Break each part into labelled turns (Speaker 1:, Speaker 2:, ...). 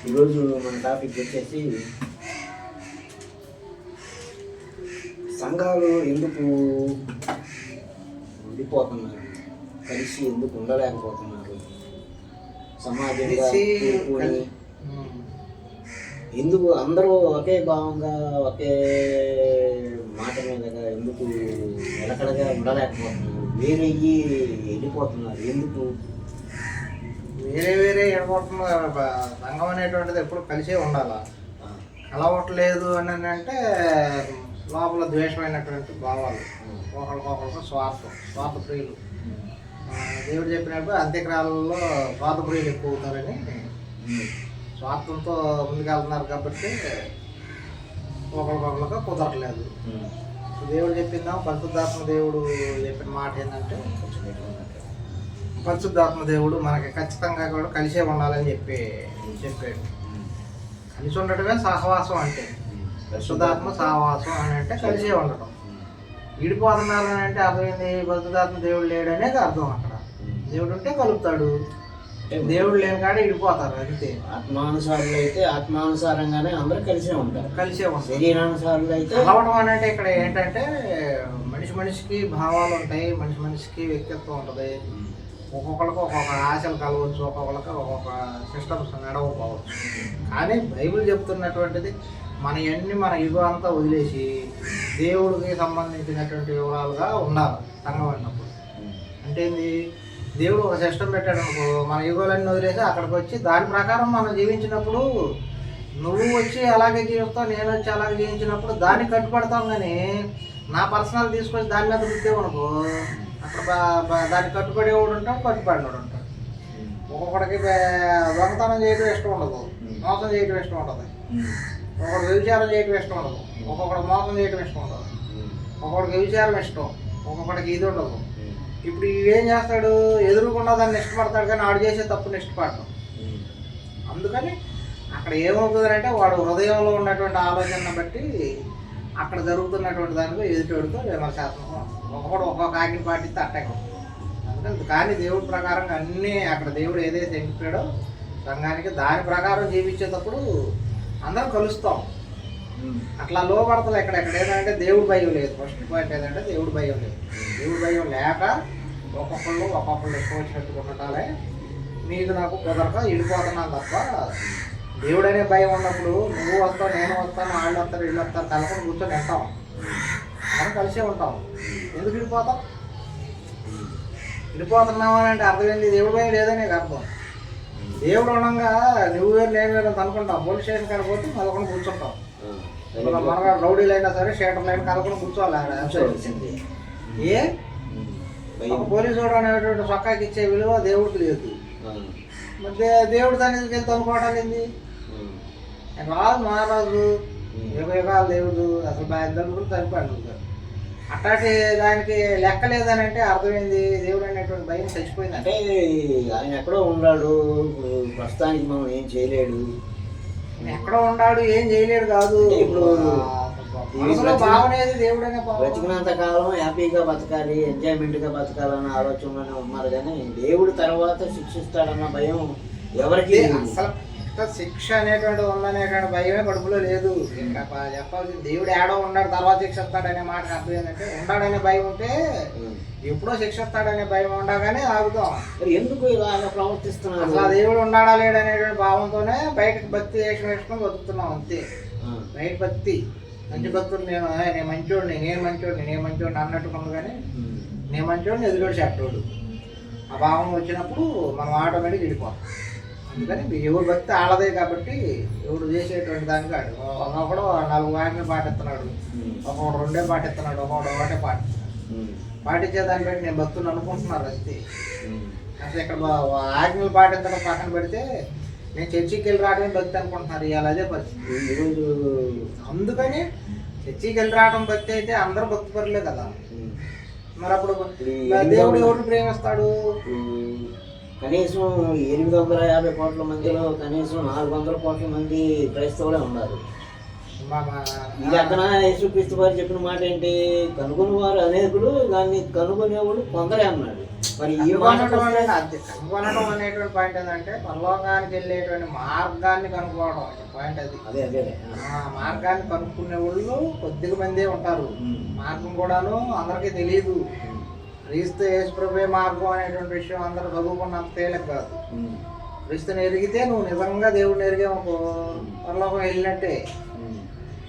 Speaker 1: ఈరోజు మన టాపిక్ వచ్చేసి సంఘాలు ఎందుకు ఉండిపోతున్నారు, కలిసి ఎందుకు ఉండలేకపోతున్నారు, సమాజంగా కూడుకొని ఎందుకు అందరూ ఒకే భావంగా ఒకే మాట మీదగా ఎందుకు నిలకడగా ఉండలేకపోతున్నారు, వేరయ్యి వెళ్ళిపోతున్నారు ఎందుకు?
Speaker 2: వేరే వెళ్ళిపోతున్నారు. సంఘం అనేటువంటిది ఎప్పుడు కలిసే ఉండాలా. కలవట్లేదు అని అంటే లోపల ద్వేషమైనటువంటి భావాలు, ఒకరికొకరికి స్వార్థ ప్రియులు. దేవుడు చెప్పినప్పుడు అంత్యకాలంలో స్వార్థ ప్రియులు ఎక్కువ అవుతారని, స్వార్థంతో ముందుకెళ్తున్నారు కాబట్టి ఒకరికొకరికి కుదరట్లేదు. దేవుడు చెప్పిందా, పరిశుద్ధాత్మ దేవుడు చెప్పిన మాట ఏంటంటే, పరిశుద్ధాత్మ దేవుడు మనకి ఖచ్చితంగా కూడా కలిసే ఉండాలని చెప్పాడు. కలిసి ఉండటమే సహవాసం అంటే, పరిశుద్ధాత్మ సహవాసం అని అంటే కలిసే ఉండటం. విడిపోతున్నారు అని అంటే అర్థమైంది, పరిశుద్ధాత్మ దేవుడు లేడు అనేది అర్థం. అక్కడ దేవుడు ఉంటే కలుపుతాడు, దేవుడు లేని కాడ విడిపోతారు అంతే.
Speaker 1: ఆత్మానుసారులు అయితే ఆత్మానుసారంగానే అందరూ కలిసే ఉంటారు. శరీరానుసారులు అయితే
Speaker 2: కలవడం అని అంటే ఇక్కడ ఏంటంటే మనిషికి భావాలు ఉంటాయి, మనిషికి వ్యక్తిత్వం ఉంటుంది. ఒక్కొక్కరికి ఒక్కొక్క ఆశలు కలవచ్చు, ఒక్కొక్కరికి ఒక్కొక్క సిస్టమ్స్ నడవకపోవచ్చు. కానీ బైబిల్ చెప్తున్నటువంటిది మన యుగం అంతా వదిలేసి దేవుడికి సంబంధించినటువంటి వివరాలుగా ఉండాలి సంఘం అన్నప్పుడు. అంటే దేవుడు ఒక సిస్టమ్ పెట్టాడు అనుకో, మన యుగాలన్నీ వదిలేసి అక్కడికి వచ్చి దాని ప్రకారం మనం జీవించినప్పుడు, నువ్వు వచ్చి అలాగే జీవిస్తావు, నేను వచ్చి అలాగే జీవించినప్పుడు దానికి కట్టుబడతాం. కానీ నా పర్సనల్ తీసుకొచ్చి దాని మీద రుద్దేవు అనుకో, అక్కడ దానికి కట్టుబడేవాడు ఉంటాడు, కట్టుబడినోడు ఉంటాడు. ఒక్కొక్కడికి దొంగతనం చేయడం ఇష్టం ఉండదు, మోసం చేయడం ఇష్టం ఉంటుంది. ఒక్కొక్కడికి వ్యభిచారం చేయడం ఇష్టం ఉండదు, ఒక్కొక్కడికి మోసం చేయడం ఇష్టం ఉండదు, ఒక్కొక్కడికి వ్యభిచారం ఇష్టం, ఒక్కొక్కడికి ఇది ఉండదు. ఇప్పుడు ఇవేం చేస్తాడు, ఎదురుకుండా దాన్ని ఇష్టపడతాడు కానీ ఆడు చేసే తప్పుని ఇష్టపడతాం. అందుకని అక్కడ ఏమవుతుందంటే వాడు హృదయంలో ఉన్నటువంటి ఆలోచనను బట్టి అక్కడ జరుగుతున్నటువంటి దానిలో ఎదుటివాడితో విమర్శాత్మకం, ఒక్కొక్కడు ఒక్కొక్క ఆజ్ఞ పాటిస్తే అట్టాక్. అందుకని కానీ దేవుడి ప్రకారంగా అన్నీ అక్కడ దేవుడు ఏదైతే ఎంపాడో సంఘానికి దాని ప్రకారం జీవించేటప్పుడు అందరం కలుస్తాం. అట్లా లోపడతలు ఎక్కడ ఏంటంటే దేవుడి భయం లేదు. ఫస్ట్ పాయింట్ ఏంటంటే దేవుడి భయం లేదు. దేవుడి భయం లేక ఒక్కొక్కళ్ళు ఎక్కువ వచ్చినట్టు ఉండటాలే నీకు నాకు కుదరక విడిపోతున్నాను తప్ప, దేవుడు అనే భయం ఉన్నప్పుడు నువ్వు వస్తావు, నేను వస్తాను, వాళ్ళు వస్తారు, వీళ్ళు వస్తారు, కలపని కూర్చొని వెళ్తాం, మనం కలిసే ఉంటాం. ఎందుకు విడిపోతాం? విడిపోతున్నావు అని అంటే అర్థం ఏంటి? దేవుడి భయం లేదనే అర్థం. దేవుడు ఉండగా నువ్వు వేరు నేను వేరు అనుకుంటాం. పోలీస్ స్టేషన్ కాడ పోతే కలపని కూర్చుంటాం. మనగా రౌడీలు అయినా సరే షేటర్లు అయినా కలపని కూర్చోవాలి. ఏ పోలీసు వాడు అనేటువంటి సొక్కాకి ఇచ్చే విలువ దేవుడికి లేదు. మరి దేవుడు దాన్ని వెళ్తే అనుకోవటాలు ఏంది? రాజు మహారాజు యుగాలు దేవుడు అసలు బాధ్యతలు చనిపోయాడు. అట్లాంటి దానికి లెక్క లేదని అంటే అర్థమైంది దేవుడు అనేటువంటి భయం చచ్చిపోయింది.
Speaker 1: అంటే ఆయన ఎక్కడో ఉన్నాడు, ప్రస్తుతానికి మనం ఏం చేయలేడు.
Speaker 2: ఎక్కడో ఉన్నాడు, ఏం చేయలేడు కాదు. ఇప్పుడు
Speaker 1: బ్రతికినంత కాలం హ్యాపీగా బతకాలి, ఎంజాయ్మెంట్గా బతకాలన్న ఆలోచనలోనే ఉన్నారు. కానీ దేవుడు తర్వాత శిక్షిస్తాడన్న భయం ఎవరికి
Speaker 2: అసలు శిక్ష అనేటువంటి ఉందనేటువంటి భయమే కడుపులో లేదు. ఇంకా చెప్పాల్సింది దేవుడు ఏడో ఉన్నాడు తర్వాత శిక్షిస్తాడనే మాట అర్థం ఏంటంటే, ఉన్నాడనే భయం ఉంటే ఎప్పుడో శిక్షిస్తాడనే భయం ఉండగానే ఆగుతాం.
Speaker 1: ఎందుకు ఇలాగ ప్రవర్తిస్తున్నాడు?
Speaker 2: అసలు దేవుడు ఉన్నాడా లేడనేటువంటి భావంతోనే బయటకు భక్తి వేసుకొని బతుకుతున్నాం అంతే. బయట భక్తి మంచి భక్తుడు, నేను మంచోడిని అన్నట్టుకున్నాను. కానీ నేను మంచోడిని ఎదురోడు చెడ్డోడు ఆ భావం వచ్చినప్పుడు మనం ఆటోమేటిక్ విడిపోతాం. అందుకని ఎవరు భక్తి ఆడదే కాబట్టి ఎవడు చేసేటువంటి దానికి కాదు. ఒకడు 4 వాయిని పాటిస్తున్నాడు, ఒకడు 2 పాటిస్తున్నాడు, ఒకడు 1 పాటించే దాన్ని బట్టి నేను భక్తులు అనుకుంటున్నారు అంతే. అసలు ఇక్కడ ఆజ్ఞలు పాటించడం పక్కన పెడితే నేను చర్చికి వెళ్ళి రావడమే భక్తి అనుకుంటున్నారు. ఇవాళ అదే పరిస్థితి. అందుకని చర్చికి వెళ్ళి రావడం భక్తి అయితే అందరూ భక్తి పరులే కదా. మరి అప్పుడు దేవుడు ఎవరిని ప్రేమిస్తాడు?
Speaker 1: కనీసం 850 కోట్ల మందిలో కనీసం 400 కోట్ల మంది క్రైస్తవులే ఉన్నారు. ఇది అక్కడ యేసుక్రీస్తు వారు చెప్పిన మాట ఏంటి? కనుగొని వారు అనేకులు, దాన్ని కనుగొనేవాడు కొందరే అన్నాడు. మరి ఈ
Speaker 2: కనుగొనడం అనేటువంటి పాయింట్ ఏంటంటే పరలోకానికి వెళ్ళేటువంటి మార్గాన్ని కనుక్కోవడం పాయింట్ అది.
Speaker 1: అదే
Speaker 2: ఆ మార్గాన్ని కనుక్కునే వాళ్ళు కొద్దిగా మందే ఉంటారు. మార్గం కూడాను అందరికీ తెలియదు. క్రీస్తు యేసుప్రభువే మార్గం అనేటువంటి విషయం అందరూ చదువుకున్నంత తేలిక కాదు. క్రీస్తుని ఎరిగితే నువ్వు నిజంగా దేవుడిని ఎరిగావు పరలోకం వెళ్ళినట్టే.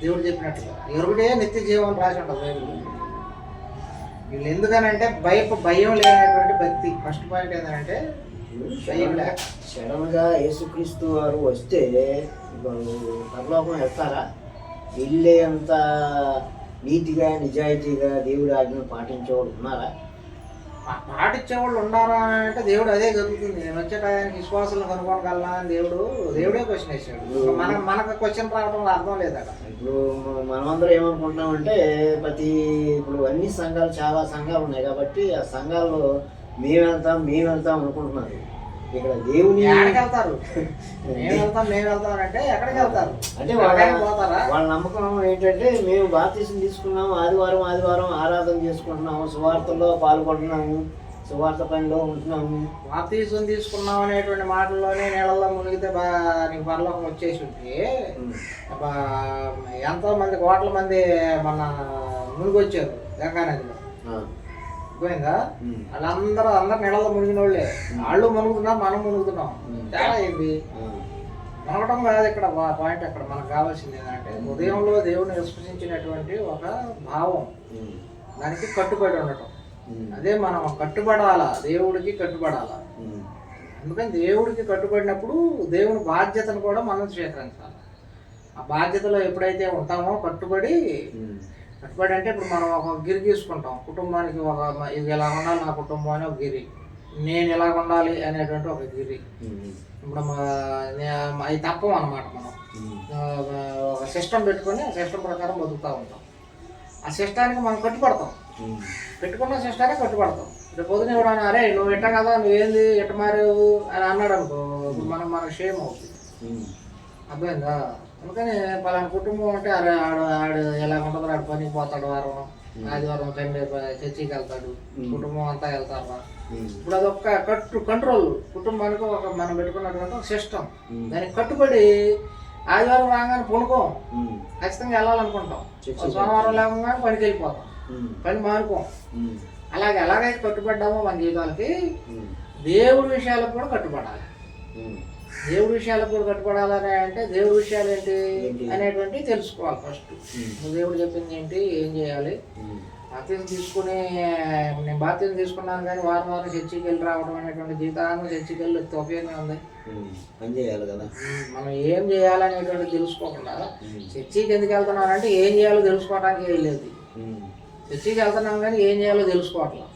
Speaker 2: దేవుడు చెప్పినట్టుగా ఎరుగుడే నిత్య జీవం రాసి ఉంటుంది బైబిల్. వీళ్ళు ఎందుకనంటే భయం లేనటువంటి భక్తి. ఫస్ట్ పాయింట్ ఏంటంటే
Speaker 1: సడన్గా యేసుక్రీస్తు వారు వస్తే పరలోకం వెళ్తారా? వెళ్ళే అంత నీతిగా నిజాయితీగా దేవుడి ఆజ్ఞను పాటించేవాడు ఉన్నారా?
Speaker 2: పాటించేవాళ్ళు ఉండాలా అంటే దేవుడు అదే జరుగుతుంది. నేను వచ్చే టయానికి విశ్వాసాలను కనుక్కోగలనా అని దేవుడే క్వశ్చన్ వేసాడు. మనకు క్వశ్చన్ రావడం అర్థం లేదట.
Speaker 1: ఇప్పుడు మనమందరం ఏమనుకుంటున్నామంటే ఇప్పుడు అన్ని సంఘాలు చాలా సంఘాలు ఉన్నాయి కాబట్టి ఆ సంఘాల్లో మేము వెళ్తాం అనుకుంటున్నారు. ఇక్కడ దేవుని
Speaker 2: వెళ్తారు మేము వెళ్తాం అంటే ఎక్కడికి వెళ్తారు అంటే
Speaker 1: వాళ్ళ నమ్మకం ఏంటంటే మేము బాప్తిసం తీసుకున్నాము, ఆదివారం ఆరాధన చేసుకుంటున్నాము, సువార్తలో పాల్గొంటున్నాము, సువార్త పనిలో ఉంటున్నాము.
Speaker 2: బాప్తిసం తీసుకున్నాం అనేటువంటి మాటల్లోనే నీళ్ళల్లో మునిగితే నీకు పరలోకం వచ్చేసి ఉంటే ఎంతో మంది కోట్ల మంది మన మునిగొచ్చారు గంగా నదిలో. పోయిందా? వాళ్ళందరూ నీళ్ళలో మునిగిన వాళ్ళే. వాళ్ళు మునుగుతున్నాం, మనం మునుగుతున్నాం. చాలా ఏంటి మునగటం కాదు ఇక్కడ పాయింట్. అక్కడ మనకు కావాల్సింది ఏంటంటే ఉదయంలో దేవుడిని విశ్వసించినటువంటి ఒక భావం, దానికి కట్టుబడి ఉండటం. అదే మనం కట్టుబడాలా, దేవుడికి కట్టుబడాలా. అందుకని దేవుడికి కట్టుబడినప్పుడు దేవుని బాధ్యతను కూడా మనం స్వీకరించాలి. ఆ బాధ్యతలో ఎప్పుడైతే ఉంటామో కట్టుబడి అంటే ఇప్పుడు మనం ఒక గిరి తీసుకుంటాం. కుటుంబానికి ఇది ఎలా ఉండాలి, నా కుటుంబం అని ఒక గిరి, నేను ఎలా ఉండాలి అనేటువంటి ఒక గిరి. ఇప్పుడు అది తప్పం అన్నమాట. మనం ఒక సిస్టమ్ పెట్టుకొని ఆ సిస్టమ్ ప్రకారం బతుకుతూ ఉంటాం. ఆ సిస్టానికి మనం కట్టుబడతాం. పెట్టుకున్న సిస్టానికి కట్టుబడతాం. రేపు పొద్దున ఎవడన్నా అరే నువ్వు ఎట్ట కదా, నువ్వేంది ఎట్ట మారేవు అని అన్నాడు అనుకో, మనకు షేమ్ అవుతుంది. అర్థమైందా? అందుకని పలానా కుటుంబం అంటే అరే ఆడు ఎలా ఉంటుందో ఆడు పనికి పోతాడు, ఆదివారం సండే చర్చికి వెళ్తాడు, కుటుంబం అంతా వెళ్తారు. ఇప్పుడు అదొక కంట్రోల్. కుటుంబానికి ఒక మనం పెట్టుకున్నటువంటి ఒక సిస్టమ్. దానికి కట్టుబడి ఆదివారం రాగానే పనుకోం, ఖచ్చితంగా వెళ్ళాలనుకుంటాం. సోమవారం లేవగానే పనికి వెళ్ళిపోతాం, పని మానుకోం. ఎలాగైతే కట్టుబడ్డామో మన జీవితాలకి దేవుడి విషయాలకు కూడా కట్టుబడాలి. దేవుడి విషయాలకు కూడా కట్టుబడాలని అంటే దేవుడి విషయాలు ఏంటి అనేటువంటి తెలుసుకోవాలి. ఫస్ట్ దేవుడు చెప్పింది ఏంటి, ఏం చేయాలి. నేను బాప్తిజం తీసుకున్నాను కానీ వారం చర్చికి వెళ్ళి రావడం అనేటువంటి జీవితాన్ని చర్చికి వెళ్ళి ఉపయోగం ఉంది.
Speaker 1: పని చేయాలి కదా.
Speaker 2: మనం ఏం చేయాలనేటువంటి తెలుసుకోకుండా చర్చికి ఎందుకు వెళ్తున్నానంటే ఏం చేయాలో తెలుసుకోవడానికి వెళ్ళలేదు. చర్చికి వెళ్తున్నాం కానీ ఏం చేయాలో తెలుసుకోవట్లేదు.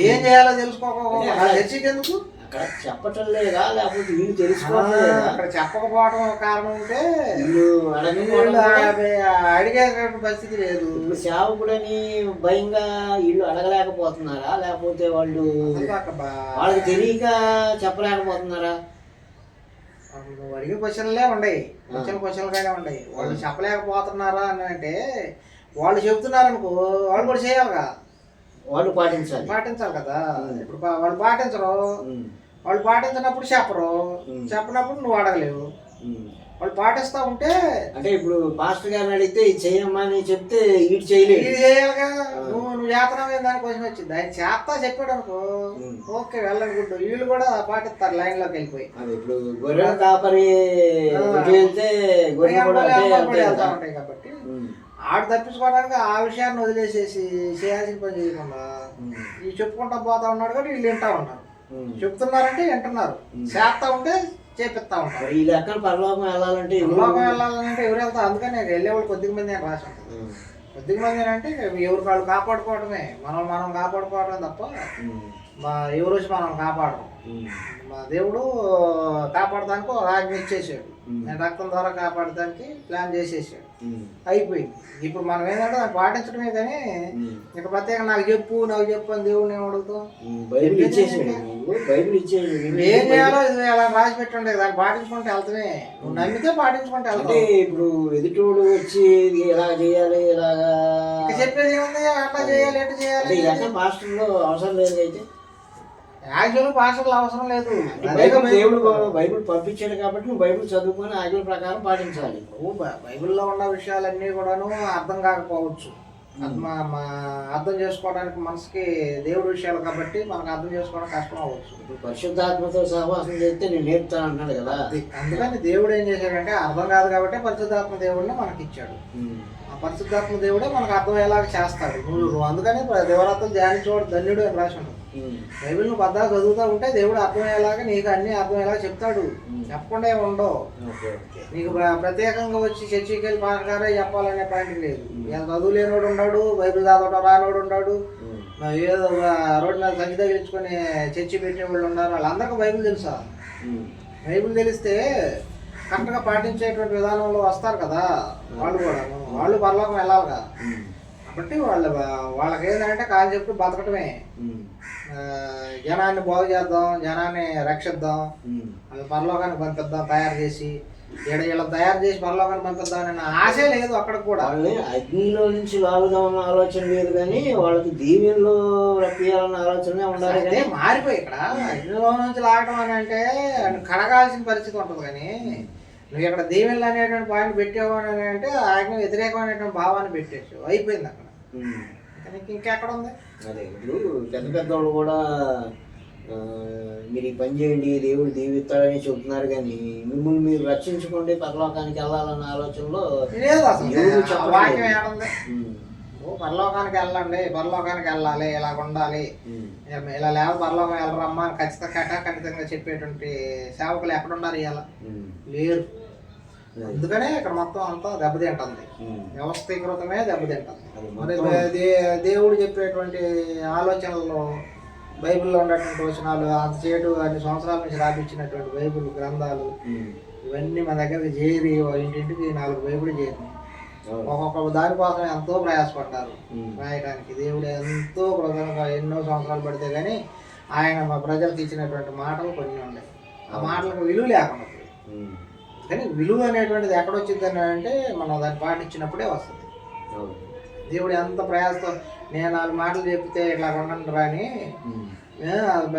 Speaker 2: ఏం చేయాలో తెలుసుకోకపోతే చర్చికి ఎందుకు?
Speaker 1: అక్కడ చెప్పటం లేదా, లేకపోతే వీళ్ళు తెలుసుకోవట్లేదు.
Speaker 2: అక్కడ చెప్పకపోవడం కారణం ఉంటే అడిగేటువంటి పరిస్థితి లేదు.
Speaker 1: ఇప్పుడు సేవకుడని భయంగా వీళ్ళు అడగలేకపోతున్నారా, లేకపోతే వాళ్ళకి తెలియక చెప్పలేకపోతున్నారా?
Speaker 2: నువ్వు అడిగే క్వశ్చన్లే ఉన్నాయి, క్వశ్చన్లుగానే ఉన్నాయి. వాళ్ళు చెప్పలేకపోతున్నారా అని అంటే వాళ్ళు చెబుతున్నారనుకో, వాళ్ళు కూడా చేయాలిగా,
Speaker 1: వాళ్ళు పాటించాలి
Speaker 2: కదా. ఇప్పుడు వాళ్ళు పాటించరు, వాళ్ళు పాటించినప్పుడు చెప్పనప్పుడు నువ్వు అడగలేవు. వాళ్ళు పాటిస్తా ఉంటే
Speaker 1: అంటే ఇప్పుడు పాస్టర్ గారిని అడిగితే ఇది చేయమ్మా అని చెప్తే ఇది చేయలేదు,
Speaker 2: ఇది చేయాలిగా. నువ్వు చేతనమే దాని క్వశ్చన్ వచ్చింది, ఆయన చేస్తా చెప్పాడు అనుకో, ఓకే వెళ్ళనుకుంటూ వీళ్ళు కూడా పాటిస్తారు లైన్ లోకి వెళ్ళిపోయి.
Speaker 1: ఇప్పుడు గొర్రె కాపరి
Speaker 2: ఉంటాయి కాబట్టి ఆడు తప్పించుకోవడానికి ఆ విషయాన్ని వదిలేసేసి చేయాల్సిన పని చేయకుండా ఈ చెప్పుకుంటా పోతా ఉన్నాడు కానీ వీళ్ళు వింటా ఉన్నారు. చెప్తున్నారంటే వింటున్నారు, చేస్తా ఉంటే చేపిస్తా ఉంటారు.
Speaker 1: ఈ లెక్కన పరలోకం వెళ్ళాలంటే
Speaker 2: ఎవరు వెళ్తారు? అందుకని వెళ్ళేవాళ్ళు కొద్దిగా మంది అని రాసి ఉంటుంది. కొద్దిగా మంది అంటే ఎవరు వాళ్ళు కాపాడుకోవడమే, మనం కాపాడుకోవడం తప్ప ఎవరు వచ్చి మనం కాపాడడం. మా దేవుడు కాపాడడానికి ఒక ఆజ్ఞ ఇచ్చేసాడు. నేను రక్తం ద్వారా కాపాడడానికి ప్లాన్ చేసేసాడు,
Speaker 1: ఉమ్,
Speaker 2: అయిపోయింది. ఇప్పుడు మనం ఏంటంటే దాన్ని పాటించడమే కానీ ఇక ప్రత్యేకంగా నాకు చెప్పు అని దేవుడిని ఏం అడుగుతాం?
Speaker 1: బైబిల్ ఇచ్చేసాడు నువ్వు, బైబిల్ ఇచ్చేసాడు.
Speaker 2: నువ్వు ఏం చేయాలో ఇది అలా రాసి పెట్టుండే దాన్ని పాటించుకుంటే వెళ్తామే. నువ్వు నమ్మితే పాటించుకుంటే
Speaker 1: అంటే
Speaker 2: వెళ్తావు.
Speaker 1: ఇప్పుడు ఎదుటోడు వచ్చి ఇది ఎలా చేయాలి ఇలాగా
Speaker 2: ఇక చెప్పేది ఏముంది, అట్లా చేయాలి ఎట్లా
Speaker 1: అంటే
Speaker 2: చేయాలి.
Speaker 1: ఇదంతా మాస్టర్లో అవసరం లేదు అయితే.
Speaker 2: యాక్చువల్ పాస్టర్లు అవసరం లేదు.
Speaker 1: బైబిల్ దేవుడు బైబిల్ పంపించాడు కాబట్టి నువ్వు బైబిల్ చదువుకొని ఆజ్ఞల ప్రకారం పాటించాలి.
Speaker 2: నువ్వు బైబిల్లో ఉన్న విషయాలన్నీ కూడాను అర్థం కాకపోవచ్చు. అర్థం చేసుకోవడానికి మనసుకి దేవుడి విషయాలు కాబట్టి మనకు అర్థం చేసుకోవడం కష్టం అవ్వచ్చు.
Speaker 1: ఇప్పుడు పరిశుద్ధాత్మతో సహవాసం చేస్తే నేను నేర్పుతాను అంటున్నాడు కదా.
Speaker 2: అందుకని దేవుడు ఏం చేశాడంటే అర్థం కాదు కాబట్టి పరిశుద్ధాత్మ దేవుడిని మనకి ఇచ్చాడు. ఆ పరిశుద్ధాత్మ దేవుడే మనకు అర్థమయ్యేలాగా చేస్తాడు. నువ్వు అందుకని దేవరాత్రులు ధ్యానించేవాడు ధన్యుడు అని రాసి ఉంటుంది. బైబిల్ నువ్వు పద్దా చదువుతూ ఉంటే దేవుడు అర్థమయ్యేలాగా నీకు అన్ని అర్థమయ్యేలాగా చెప్తాడు. చెప్పకుండా ఏమి ఉండవు. నీకు ప్రత్యేకంగా వచ్చి చర్చికి వెళ్ళి పాటగారే చెప్పాలనే పాయింట్ లేదు. చదువు లేనివాడు ఉన్నాడు, బైబిల్ చదవడం రానివాడు ఉన్నాడు, ఏదో రోడ్డు మీద సంచి తగిలించుకొని చర్చి పెట్టే వాళ్ళు ఉన్నారు. వాళ్ళందరికీ బైబిల్ తెలుసా? బైబిల్ తెలిస్తే కరెక్ట్గా పాటించేటువంటి విధానంలో వస్తారు కదా వాళ్ళు కూడా. వాళ్ళు పరలోకం వెళ్ళాలిగా. కాబట్టి వాళ్ళకి ఏంటంటే కాన్సెప్ట్ బతకటమే. జనాన్ని బాగు చేద్దాం, జనాన్ని రక్షిద్దాం, వాళ్ళు పరలోకానికి పంపిద్దాం తయారు చేసి, ఇలా తయారు చేసి పరలోకానికి పంపిద్దాం అనే ఆశే లేదు అక్కడ కూడా.
Speaker 1: వాళ్ళని అగ్నిలో నుంచి లాగుదామన్న ఆలోచన లేదు కానీ వాళ్ళకి దీవెనలో రప్పియాలన్న ఆలోచనే ఉండాలి. కానీ
Speaker 2: మారిపోయి ఇక్కడ అగ్నిలో నుంచి లాగడం అని అంటే కడగాల్సిన పరిస్థితి ఉంటుంది. కానీ నువ్వు ఇక్కడ దీవెనలు అనేటువంటి పాయింట్ పెట్టావు అని అంటే ఆజ్ఞ వ్యతిరేకమైనటువంటి భావాన్ని పెట్టేసావు, అయిపోయింది అక్కడ. ఇంకెక్కడ ఉంది?
Speaker 1: అదే ఇప్పుడు పెద్ద పెద్దవాళ్ళు కూడా మీరు ఈ పని చేయండి దేవుడు దీవిస్తాడని చెబుతున్నారు కానీ మిమ్మల్ని మీరు రక్షించుకోండి పరలోకానికి వెళ్ళాలన్న ఆలోచనలో
Speaker 2: లేదు అసలు. వాక్యం ఏడుంది? పరలోకానికి వెళ్ళండి, పరలోకానికి వెళ్ళాలి, ఇలా ఉండాలి, ఇలా లేవ పరలోకం వెళ్ళరమ్మా అని ఖచ్చితంగా చెప్పేటువంటి సేవకులు ఎక్కడున్నారు? ఇలా లేరు. అందుకనే ఇక్కడ మొత్తం అంతా దెబ్బతింటుంది, వ్యవస్థీకృతమే దెబ్బతింటుంది. మరి దేవుడు చెప్పేటువంటి ఆలోచనల్లో బైబిల్లో ఉన్నటువంటి వచనాలు అంత చేయడు అన్ని సంవత్సరాల నుంచి రాపించినటువంటి బైబిల్ గ్రంథాలు ఇవన్నీ మన దగ్గరికి చేరి ఇంటింటికి 4 బైబిల్ చేరినాయి. ఒక్కొక్క దానికోసం ఎంతో ప్రయాసపడ్డారు రాయడానికి. దేవుడు ఎంతో కృతజ్ఞతగా ఎన్నో సంవత్సరాలు పడితే కానీ ఆయన మా ప్రజలకు ఇచ్చినటువంటి మాటలు కొన్ని ఉన్నాయి. ఆ మాటలకు విలువ లేకుండా కానీ విలువ అనేటువంటిది ఎక్కడొచ్చింది అని అంటే మనం దాన్ని పాటించినప్పుడే వస్తుంది. దేవుడు ఎంత ప్రయాసతో నేను 4 మాటలు చెప్తే ఇట్లా ఉండండి రాని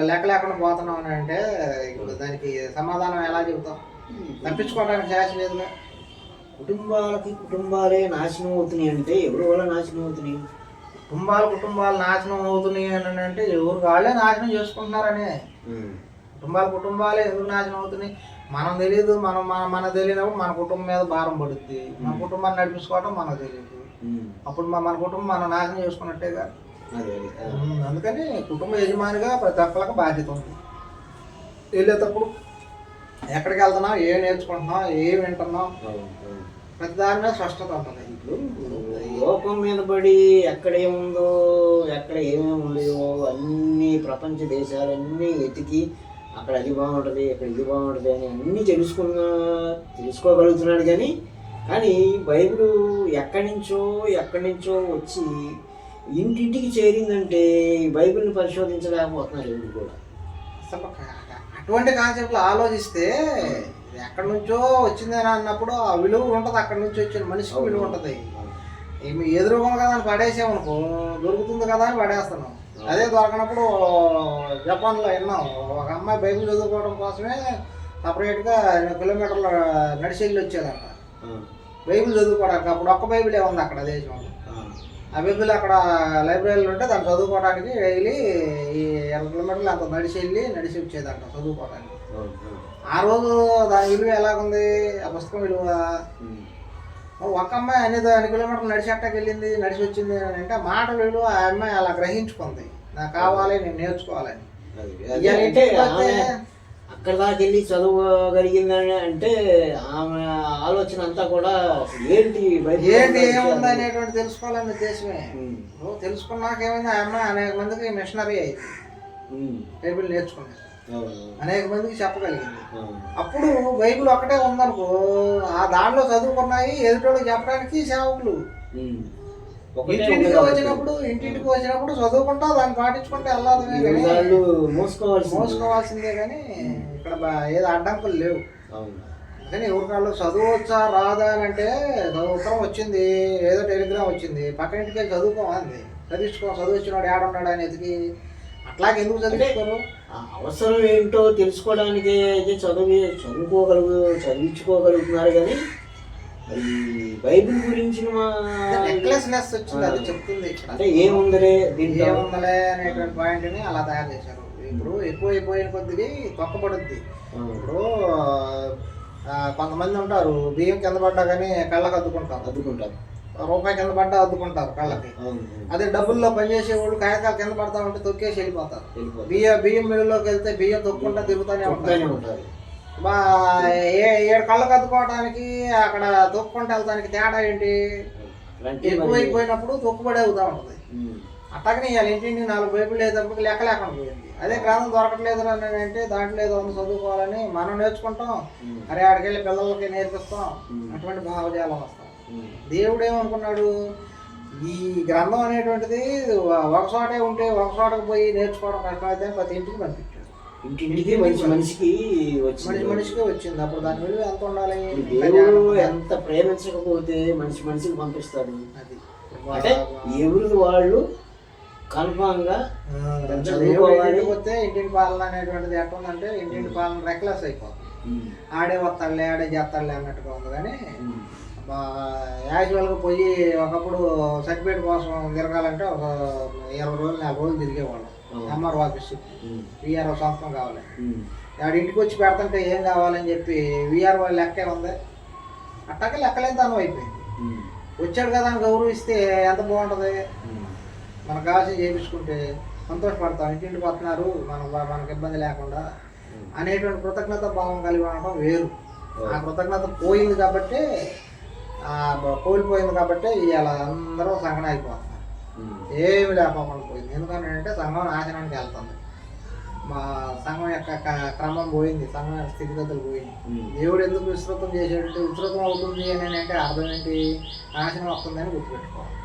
Speaker 2: లెక్క లేకుండా పోతున్నాం అని అంటే ఇప్పుడు దానికి సమాధానం ఎలా చెబుతాం? తప్పించుకోవడానికి చేసి లేదుగా.
Speaker 1: కుటుంబాలే నాశనం అవుతున్నాయి అంటే ఎవరి వల్ల నాశనం అవుతున్నాయి?
Speaker 2: కుటుంబాలు నాశనం అవుతున్నాయి అని అంటే ఎవరు వాళ్ళే నాశనం చేసుకుంటున్నారనే. కుటుంబాలే ఎందుకు నాశనం అవుతున్నాయి? మనం తెలియదు. మన తెలియనప్పుడు మన కుటుంబం మీద భారం పడుద్ది. మన కుటుంబాన్ని నడిపించుకోవడం మనకు తెలియదు. అప్పుడు మన కుటుంబం మనం నాశనం చేసుకున్నట్టేగా. అందుకని కుటుంబ యజమానిగా ప్రతి ఒక్కరికి బాధ్యత ఉంది. వెళ్ళేటప్పుడు ఎక్కడికి వెళ్తున్నాం, ఏం నేర్చుకుంటున్నాం, ఏం వింటున్నాం, ప్రతి దాని మీద స్పష్టత ఉంటుంది.
Speaker 1: లోకం మీద పడి ఎక్కడ ఏముందో ఎక్కడ ఏమేమి ఉండేవో అన్ని ప్రపంచ దేశాలన్నీ ఎతికి అక్కడ అది బాగుంటుంది, ఇక్కడ ఇది బాగుంటుంది అని అన్నీ తెలుసుకోగలుగుతున్నాడు. కానీ బైబిల్ ఎక్కడి నుంచో వచ్చి ఇంటింటికి చేరిందంటే బైబిల్ని పరిశోధించలేకపోతున్నారు ఎవరు కూడా.
Speaker 2: అసలు అటువంటి కాన్సెప్ట్లు ఆలోచిస్తే ఎక్కడి నుంచో వచ్చిందని అన్నప్పుడు ఆ విలువ ఉంటుంది. అక్కడి నుంచి వచ్చిన మనిషికి విలువ ఉంటుంది. మీ ఎదురుగా కదా అని పడేసామనుకో, దొరుకుతుంది కదా అని పడేస్తున్నాం. అదే దొరకనప్పుడు జపాన్లో విన్నాం, ఒక అమ్మాయి బైబిల్ చదువుకోవడం కోసమే సపరేట్గా కిలోమీటర్ల నడిచి వెళ్ళి వచ్చేదంట బైబిల్ చదువుకోవడానికి. అప్పుడు ఒక్క బైబిలే ఉంది అక్కడ దేశంలో. ఆ బైబిల్ అక్కడ లైబ్రరీలో ఉంటే దాన్ని చదువుకోవడానికి డైలీ ఈ 20 కిలోమీటర్లు అంత నడిచి వచ్చేదంట చదువుకోవడానికి. ఆ రోజు దాని విలువ ఎలాగుంది, ఆ పుస్తకం విలువ. ఒక అమ్మాయి అన్ని కిలోమీటర్లు నడిచేట్టకి వెళ్ళింది, నడిచి వచ్చింది అని అంటే మాట విలువ ఆ అమ్మాయి అలా గ్రహించుకుంది. నాకు కావాలి, నేను నేర్చుకోవాలని.
Speaker 1: అక్కడ దాకా వెళ్ళి చదవగలిగిందని అంటే ఆమె ఆలోచన అంతా కూడా ఏంటి
Speaker 2: ఏముంది అనేటువంటి తెలుసుకోవాలనే ఉద్దేశమే. నువ్వు తెలుసుకున్నాక ఏమైంది, ఆ అమ్మాయి అనేక మందికి మిషనరీ అయింది, బైబిల్ నేర్చుకున్నాను. అనేక మందికి చెప్పగలిగింది.
Speaker 1: అవును.
Speaker 2: అప్పుడు బైబిల్ ఒకటే ఉందనుకో, ఆ దాంట్లో చదువుకున్నాయి ఎదుటోళ్ళకి చెప్పడానికి సేవకులు.
Speaker 1: ఒకటే ఉంది
Speaker 2: ఇంటింటికి
Speaker 1: కాబట్టి
Speaker 2: వచ్చినప్పుడు చదువుకుంటా దాన్ని పాటించుకుంటే వెళ్ళాదమే కానీ
Speaker 1: వాళ్ళు మోసుకోవాల్సిందే.
Speaker 2: మోసుకోవాల్సిందే కానీ ఇక్కడ ఏదో అడ్డంకులు లేవు.
Speaker 1: అవును.
Speaker 2: కానీ ఎవరికాళ్ళు చదువు వచ్చా రాదా అని అంటే ఉత్తరం వచ్చింది, ఏదో టెలిగ్రామ్ వచ్చింది, పక్కన ఇంటికి వెళ్ళి చదువుకోవాలి, చదువు వచ్చినాడు ఏడున్నాడు అని ఎతికి అట్లాగే ఎందుకు చదివించుకోరు?
Speaker 1: ఆ అవసరం ఏంటో తెలుసుకోవడానికి అయితే చదివించుకోగలుగుతున్నారు కానీ మరి బైబిల్ గురించి
Speaker 2: నెక్లెస్నెస్ వచ్చింది, అది చెప్తుంది ఇక్కడ.
Speaker 1: అంటే ఏముందలే దీంట్లో
Speaker 2: ఏముందలే అనేటువంటి పాయింట్ని అలా తయారు చేశారు. ఇప్పుడు ఎక్కువైపోయిన కొద్దిగా తొక్కబడుద్ది. ఇప్పుడు కొంతమంది ఉంటారు, బియ్యం కింద పడ్డా కానీ కళ్ళకి అద్దుకుంటారు, రూపాయి కింద పడ్డా అద్దుకుంటారు కళ్ళకి. అదే డబ్బుల్లో పనిచేసే వాళ్ళు కాయకాలు కింద పడతా ఉంటే తొక్కేసి వెళ్ళిపోతారు. బియ్యం మిల్లులోకి వెళ్తే బియ్యం తొక్కుంటా తిరుగుతూనే ఉంటారు. ఏడు కళ్ళకు అద్దుకోవడానికి అక్కడ తొక్కుంటూ వెళ్తానికి తేడా ఏంటి? ఎక్కువైపోయినప్పుడు తొక్కుబడి అవుతా ఉంటుంది. అట్లాగనే ఇవాళ ఇంటింటికి 4 బైబిల్ లేదప్పుడు లెక్క లేకుండా పోయింది. అదే గ్రంథం దొరకట్లేదు అని అంటే దాంట్లో ఏదో ఉంది చదువుకోవాలని మనం నేర్చుకుంటాం, అరే ఆడికెళ్ళి పిల్లలకి నేర్పిస్తాం, అటువంటి భావజాలం వస్తాం. దేవుడు ఏమనుకున్నాడు, ఈ గ్రంథం అనేటువంటిది ఒక చోటే ఉంటే ఒక చోటకు పోయి నేర్చుకోవడం కష్టమైతే ప్రతి ఇంటికి పంపించాడు.
Speaker 1: ఇంటింటికి మనిషికి
Speaker 2: వచ్చింది. అప్పుడు దాని విలువ ఎంత ఉండాలి?
Speaker 1: దేవుడు ఎంత ప్రేమించకపోతే మనిషికి పంపిస్తాడు. అది అంటే ఎవరు వాళ్ళు కన్ఫామ్ గా
Speaker 2: పోతే ఇంటింటి పాలన అనేటువంటిది ఎట్లా ఉందంటే ఇంటింటి పాలన రెక్లెస్ అయిపోతుంది. ఆడే వస్తాడులే ఆడే చేస్తాడులే అన్నట్టుగా ఉంది. కానీ యాక్చువల్గా పోయి ఒకప్పుడు సర్టిఫికేట్ కోసం తిరగాలంటే ఒక 20 రోజులు 4 రోజులు తిరిగేవాళ్ళం. ఎంఆర్ఓ ఆఫీస్ విఆర్ఓ సంవత్సరం కావాలి. ఆడ ఇంటికి వచ్చి పెడతంటే ఏం కావాలని చెప్పి విఆర్ఓ లెక్కే ఉంది. అట్టాకే లెక్కలేని తనం అయిపోయింది. వచ్చాడు కదా అని గౌరవిస్తే ఎంత బాగుంటుంది. మనకు కావాల్సి చేయించుకుంటే సంతోషపడతాం, ఇంటింటికి వస్తున్నారు మనకు ఇబ్బంది లేకుండా అనేటువంటి కృతజ్ఞత భావం కలిగి ఉండటం వేరు. ఆ కృతజ్ఞత పోయింది కాబట్టి కోల్పోయింది కాబట్టి ఇవాళ అందరూ సంఘం అయిపోతున్నారు. ఏమి లేకపోకుండా పోయింది. ఎందుకంటే సంఘం నాశనానికి వెళ్తుంది. మా సంఘం యొక్క క్రమం పోయింది, సంఘం యొక్క స్థితిగతులు పోయింది. దేవుడు ఎందుకు విస్తృతం చేసేటట్టు విస్తృతం అవుతుంది అని అంటే అర్థం ఏంటి? నాశనం వస్తుందని గుర్తుపెట్టుకోవాలి.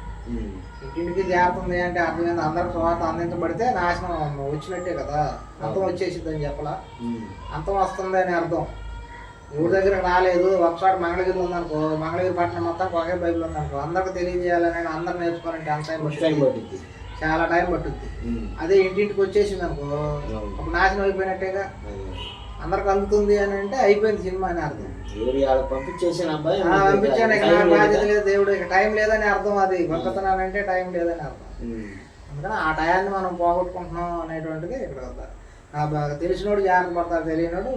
Speaker 2: ఇంటింటికి చేరుతుంది అంటే అర్థం ఏంటి? అందరికి స్వార్థ అందించబడితే నాశనం వచ్చినట్టే కదా. అంతం వచ్చేసిద్దని చెప్పలా, అంతం వస్తుంది అని అర్థం. ఎవరి దగ్గర రాలేదు, ఒకసారి మంగళగిరి ఉందనుకో, మంగళగిరి పట్టణం మొత్తం ఒకే బైబిల్ ఉందనుకో, అందరికి తెలియజేయాలని అందరు నేర్చుకోవాలంటే అంత టైం పడుతుంది, చాలా టైం పట్టుద్ది. అదే ఇంటింటికి వచ్చేసింది అనుకో, ఒక నాశనం అయిపోయినట్టేగా. అందరికి అందుతుంది అని అంటే అయిపోయింది సినిమా అని అర్థం. పంపించాను బాధ్యత లేదు, దేవుడు ఇక టైం లేదని అర్థం. అది గొప్పతనానంటే టైం లేదని అర్థం. అందుకని ఆ టయాన్ని మనం పోగొట్టుకుంటున్నాం అనేటువంటిది ఇక్కడ వద్ద. తెలిసినోడు జాగ్రత్త పడతాడు, తెలియనోడు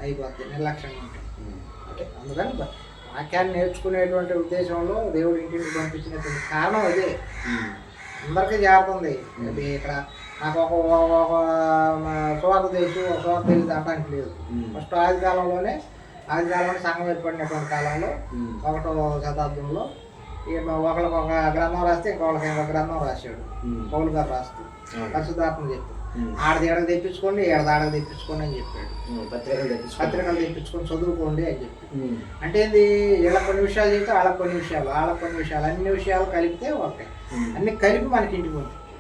Speaker 2: అయిపోద్ది నిర్లక్ష్యంగా ఉంటాయి. అందుకని వాక్యాన్ని నేర్చుకునేటువంటి ఉద్దేశంలో దేవుడు ఇంటింటికి పంపించినటువంటి కారణం అదే. అందరికీ జారుతుంది. ఇక్కడ నాకు ఒక సువార్త తెలుసు, ఒక సువార్త తెలియదు అంటానికి లేదు. ఫస్ట్ ఆది కాలంలో సంఘం ఏర్పడినటువంటి కాలంలో 1వ శతాబ్దంలో ఒకళ్ళకి ఒక గ్రంథం రాస్తే ఇంకొకళ్ళకి ఇంకొక గ్రంథం రాశాడు. పౌలు గారు రాస్తూ పరిశుద్ధాత్మ చెప్పి ఆడది ఏడకు తెప్పించుకోండి, ఏడది తెప్పించుకోండి అని చెప్పాడు. పత్రికలు తెప్పించుకొని చదువుకోండి అని చెప్పి. అంటే ఏంది? వీళ్ళకి కొన్ని విషయాలు చెప్తే వాళ్ళకి కొన్ని విషయాలు, వాళ్ళకి కొన్ని విషయాలు, అన్ని విషయాలు కలిపితే ఓకే. అన్ని కలిపి మనకి ఇంటికి పంపించాడు.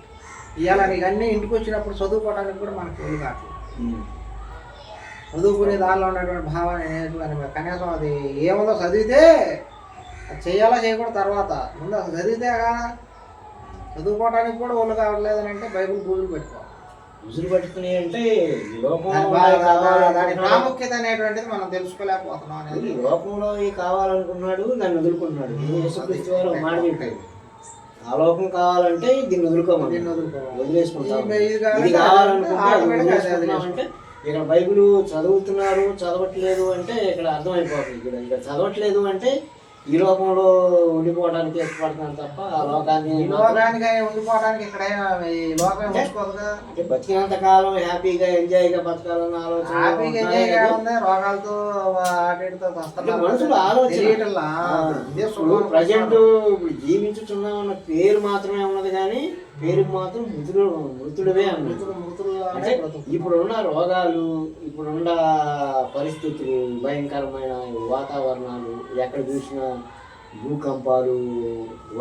Speaker 2: ఇవాళ నీకు అన్నీ ఇంటికి వచ్చినప్పుడు చదువుకోవడానికి కూడా మనకు ఒళ్ళు కావట్లేదు. చదువుకునే దానిలో ఉన్నటువంటి భావాన్ని కనీసం అది ఏముందో చదివితే అది చేయాలా చేయకూడదు తర్వాత, ముందు అసలు చదివితే చదువుకోవడానికి కూడా ఒళ్ళు కావట్లేదు అని అంటే బైబిల్ బూజులు పెట్టుకోవాలి.
Speaker 1: బూజులు పెట్టుకుని అంటే
Speaker 2: దాని ప్రాముఖ్యత అనేటువంటిది మనం తెలుసుకోలేకపోతున్నాం అనేది.
Speaker 1: లోకంలో కావాలనుకున్నాడు, దాన్ని వదులుకుంటున్నాడు. యేసుక్రీస్తు వారు ఒక మాట చెప్పాడు, ఆ లోకం కావాలంటే దీన్ని వదులుకోమని, వదిలేసుకుంటాం. ఇది కావాలనుకుంటే ఇక్కడ బైబిల్ చదువుతున్నారు, చదవట్లేదు అంటే ఇక్కడ అర్థమైపోతుంది. ఇక్కడ చదవట్లేదు అంటే ఈ లోకంలో ఉండిపోవడానికి ఇష్టపడుతున్నాను తప్ప ఆ లోకాన్ని
Speaker 2: ఉండిపోవడానికి ఇక్కడ
Speaker 1: బతికినంత కాలం హ్యాపీగా ఎంజాయ్గా బతకాలన్న ఆలోచన,
Speaker 2: రోగాలతో
Speaker 1: మనుషులు ఆలోచన. ప్రజెంట్ జీవించుతున్నామన్న పేరు మాత్రమే ఉన్నది కానీ పేరుకి మాత్రం మృతుడవే అన్నాడు. అంటే ఇప్పుడున్న రోగాలు, ఇప్పుడున్న పరిస్థితులు, భయంకరమైన వాతావరణాలు, ఎక్కడ చూసినా భూకంపాలు,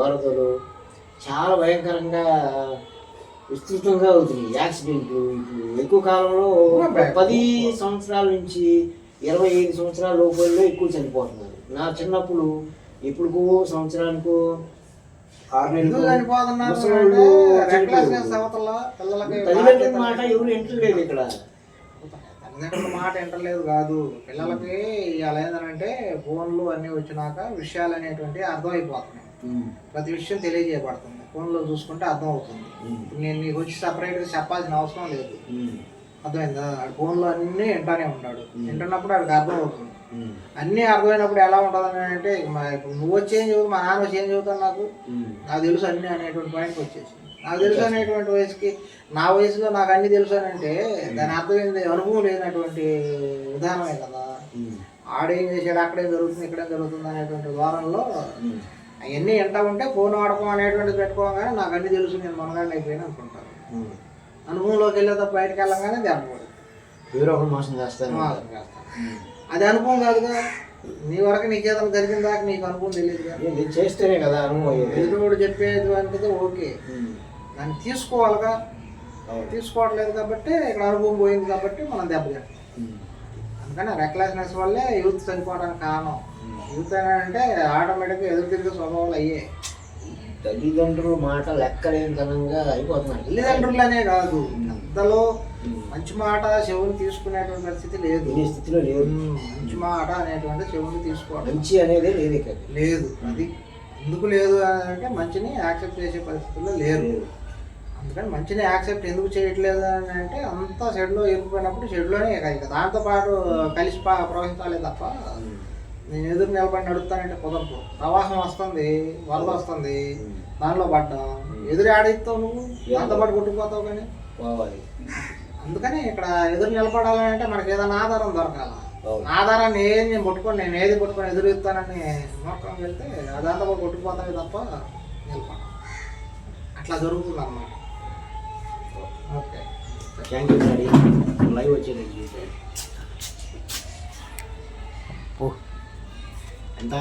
Speaker 1: వరదలు చాలా భయంకరంగా విస్తృతంగా అవుతుంది. యాక్సిడెంట్లు ఇప్పుడు ఎక్కువ కాలంలో 10 సంవత్సరాల నుంచి 25 సంవత్సరాల లోపల ఎక్కువ చనిపోతున్నారు. నా చిన్నప్పుడు ఇప్పుడు సంవత్సరానికి 6 నెలలు తల్లిదండ్రుల మాట ఎవరు ఎంటలేదు. ఇక్కడ
Speaker 2: తల్లిదండ్రుల మాట ఎంటలేదు కాదు, పిల్లలకి ఇవాళ ఏంటంటే ఫోన్లు అన్నీ వచ్చినాక విషయాలు అనేటువంటివి అర్థమైపోతున్నాయి. ప్రతి విషయం తెలియజేయబడుతుంది, ఫోన్లో చూసుకుంటే అర్థం అవుతుంది. ఇప్పుడు నేను నీకు వచ్చి సపరేట్గా చెప్పాల్సిన అవసరం లేదు, అర్థమైందా? ఫోన్లో అన్నీ వింటానే ఉంటాడు, వింటున్నప్పుడు వాడికి అర్థం అవుతుంది. అన్నీ అర్థమైనప్పుడు ఎలా ఉంటుంది అంటే ఇప్పుడు నువ్వు వచ్చి ఏం చదువు, మా నాన్న వచ్చి ఏం చదువుతాను, నాకు తెలుసు అన్నీ అనేటువంటి పాయింట్కి వచ్చేసి నాకు తెలుసు అనేటువంటి వయసుకి, నా వయసులో నాకు అన్నీ తెలుసు అని అంటే దాని అర్థం ఏంది? అనుభవం లేనటువంటి విధానమే కదా. ఆడేం చేసాడు, అక్కడేం జరుగుతుంది, ఇక్కడేం జరుగుతుంది అనేటువంటి ద్వారంలో అవన్నీ ఎంత ఉంటే ఫోన్ వాడకం అనేటువంటిది పెట్టుకోగానే నాకు అన్నీ తెలుసు, నేను మనగాడిని అయిపోయినా అనుకుంటాను. అనుభవంలోకి వెళ్ళేదా బయటకు వెళ్ళగానే దెబ్బపడు,
Speaker 1: ఎవరో ఒక మోసం చేస్తాను.
Speaker 2: అది అనుభవం కాదుగా. నీ వరకు నీకు ఏదైనా జరిగిన దాకా నీకు అనుభవం తెలియదుగా,
Speaker 1: చేస్తేనే కదా అనుభవం.
Speaker 2: ఎదురుడు చెప్పేది అంటే ఓకే, దాన్ని తీసుకోవాలిగా. తీసుకోవట్లేదు కాబట్టి ఇక్కడ అనుభవం పోయింది కాబట్టి మనం దెబ్బతింటాం. అందుకని రెక్లెస్నెస్ వల్లే యూత్ చనిపోవడానికి కారణం. యూత్ అంటే ఆటోమేటిక్గా ఎదురు తిరిగే స్వభావాలు అయ్యే.
Speaker 1: తల్లిదండ్రుల మాట లెక్కలేనితనంగా అయిపోతున్నారు.
Speaker 2: తల్లిదండ్రులనే కాదు, పెద్దలో మంచి మాట చెవుని తీసుకునేటువంటి పరిస్థితి లేదు,
Speaker 1: ఈ స్థితిలో లేదు.
Speaker 2: మంచి మాట అనేటువంటి చెవుని తీసుకోవడం
Speaker 1: మంచి అనేది లేదు.
Speaker 2: అది ఎందుకు లేదు అంటే మంచిని యాక్సెప్ట్ చేసే పరిస్థితుల్లో లేరు. అందుకని మంచిని యాక్సెప్ట్ ఎందుకు చేయట్లేదు అని అంటే అంతా షెడ్లో ఇరుక్కుపోయినప్పుడు షెడ్లోనే ఇక దాంతో పాటు కలిసి ప్రవహించాలి తప్ప నేను ఎదురు నిలబడి నడుస్తానంటే కుదరదు. ప్రవాహం వస్తుంది, వరద వస్తుంది, దానిలో పడ్డాం, ఎదురు ఆడిస్తావు నువ్వు, దాంతో పాటు కొట్టుకుపోతావు. కానీ అందుకని ఇక్కడ ఎదురు నిలబడాలని అంటే మనకి ఏదైనా ఆధారం దొరకాల. ఆధారాన్ని నేను పట్టుకొని, నేను ఏది పట్టుకొని ఎదురు ఇస్తానని నమ్మకం వెళ్తే దాంతో పాటు కొట్టుకుపోతావి తప్ప నిలబడ. అట్లా జరుగుతుంది అన్నమాట. Okay,
Speaker 1: thank you daddy, live వచ్చేది ఎంత